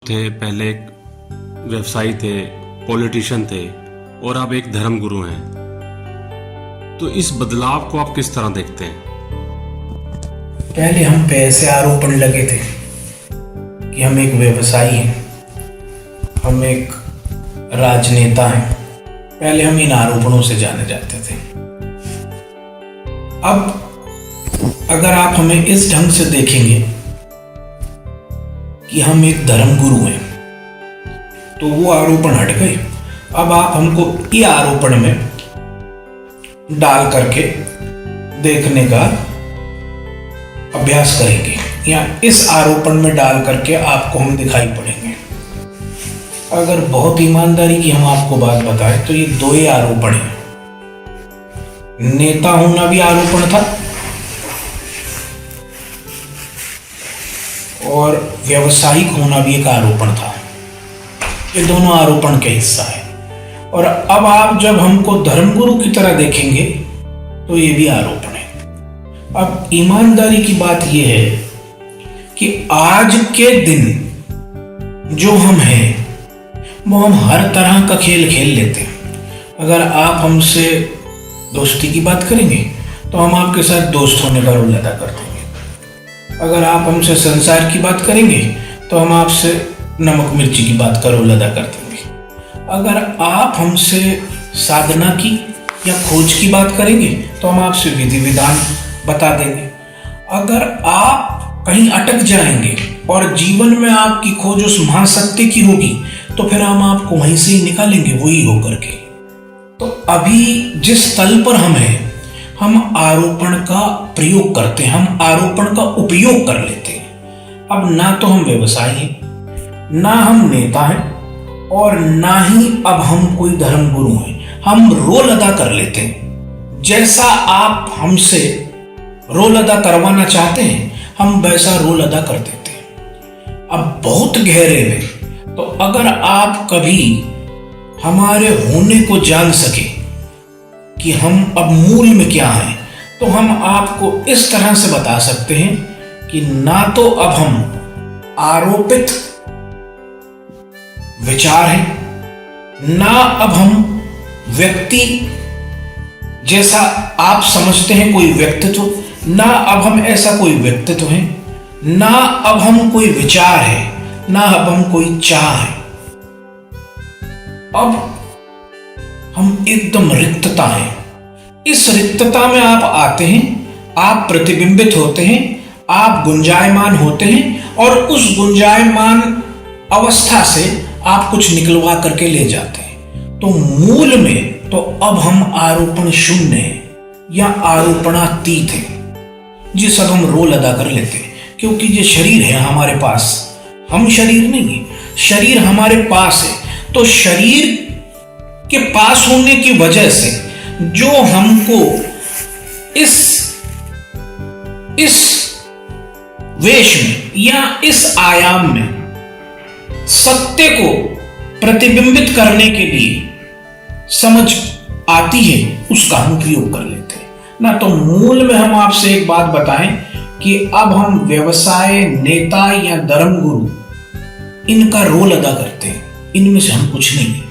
थे, पहले एक व्यवसायी थे, पॉलिटिशियन थे और अब एक धर्मगुरु हैं। तो इस बदलाव को आप किस तरह देखते हैं? पहले हम पे ऐसे आरोपण लगे थे कि हम एक व्यवसायी हैं, हम एक राजनेता हैं। पहले हम इन आरोपणों से जाने जाते थे। अब अगर आप हमें इस ढंग से देखेंगे कि हम एक धर्मगुरु हैं, तो वो आरोपण हट गए। अब आप हमको ये आरोपण में डाल करके देखने का अभ्यास करेंगे, या इस आरोपण में डाल करके आपको हम दिखाई पड़ेंगे। अगर बहुत ईमानदारी की हम आपको बात बताएं तो ये दो ही आरोपण हैं। नेता होना भी आरोपण था और व्यवसायिक होना भी एक आरोपण था। ये दोनों आरोपण का हिस्सा है। और अब आप जब हमको धर्मगुरु की तरह देखेंगे तो ये भी आरोपण है। अब ईमानदारी की बात यह है कि आज के दिन जो हम हैं वो हम हर तरह का खेल खेल लेते हैं। अगर आप हमसे दोस्ती की बात करेंगे तो हम आपके साथ दोस्त होने का रोल अदा कर देंगे। अगर आप हमसे संसार की बात करेंगे तो हम आपसे नमक मिर्ची की बात का रोल अदा कर देंगे। अगर आप हमसे साधना की या खोज की बात करेंगे तो हम आपसे विधि विधान बता देंगे। अगर आप कहीं अटक जाएंगे और जीवन में आपकी खोज उस महासत्य की होगी तो फिर हम आपको वहीं से ही निकालेंगे, वही होकर के। तो अभी जिस तल पर हम हैं, हम आरोपण का प्रयोग करते हैं, हम आरोपण का उपयोग कर लेते हैं। अब ना तो हम व्यवसायी हैं, ना हम नेता हैं, और ना ही अब हम कोई धर्मगुरु हैं। हम रोल अदा कर लेते हैं। जैसा आप हमसे रोल अदा करवाना चाहते हैं हम वैसा रोल अदा कर देते हैं। अब बहुत गहरे में तो अगर आप कभी हमारे होने को जान सके कि हम अब मूल में क्या हैं, तो हम आपको इस तरह से बता सकते हैं कि ना तो अब हम आरोपित विचार हैं, ना अब हम व्यक्ति जैसा आप समझते हैं कोई व्यक्तित्व, ना अब हम ऐसा कोई व्यक्तित्व हैं, ना अब हम कोई विचार है, ना अब हम कोई चाह है। अब हम एकदम रिक्तता है। इस रिक्तता में आप आते हैं, आप प्रतिबिंबित होते हैं, आप गुंजायमान होते हैं, और उस गुंजायमान अवस्था से आप कुछ निकलवा करके ले जाते हैं। तो मूल में तो अब हम आरोपण शून्य हैं या आरोपणातीत हैं। जी सब हम रोल अदा कर लेते हैं, क्योंकि ये शरीर है हमारे पास, हम शरीर नहीं है, शरीर हमारे पास है। तो शरीर के पास होने की वजह से जो हमको इस वेश में या इस आयाम में सत्य को प्रतिबिंबित करने के लिए समझ आती है, उसका हम उपयोग कर लेते हैं। ना तो मूल में हम आपसे एक बात बताएं कि अब हम व्यवसाय, नेता या धर्मगुरु इनका रोल अदा करते हैं। इनमें से हम कुछ नहीं है।